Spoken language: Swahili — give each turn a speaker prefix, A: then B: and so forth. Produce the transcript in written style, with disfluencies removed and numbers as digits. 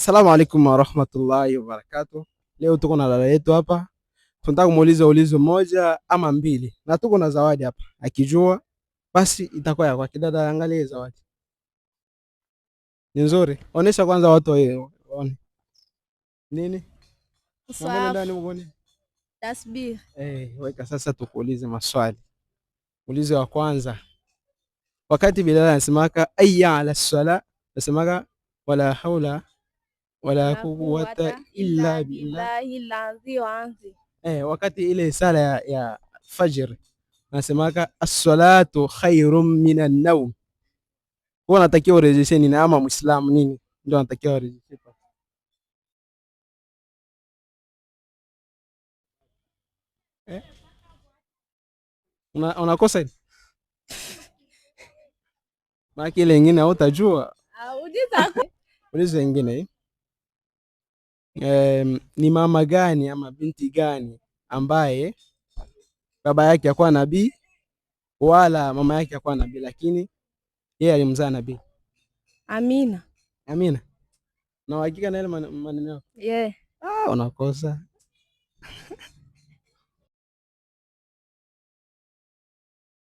A: Assalamu alaikum warahmatullahi wabarakatuh. Leo tuko na dada yetu hapa, tunataka kumuuliza ulizo moja ama mbili, na tuko na zawadi hapa. Akijua basi itakuwa ya kwake. Dada, angalia zawadi ni nzuri, onesha kwanza watu waone nini mambo ndani muone.
B: Tasbih.
A: Weka sasa, tukuulize maswali. Ulizo wa kwanza, wakati Bilal anasemaka ayya ala sala, anasemaka wala haula wala quwwata illa billah. Wakati ile sala ya fajr nasemaka as-salatu khairun minan nawm, huwa natakiwa urejeshe nini? Ama muislamu nini ndio anatakiwa urejeshe? eh unakosa maana ile nyingine hautajua. Ulizo nyingine ni mama gani ama binti gani ambaye baba yake hakuwa nabii wala mama yake hakuwa nabii, lakini yeye alimzaa nabii?
B: Amina.
A: Amina. Na uhakika na ile maneno yako?
B: Yeah.
A: Unakosa.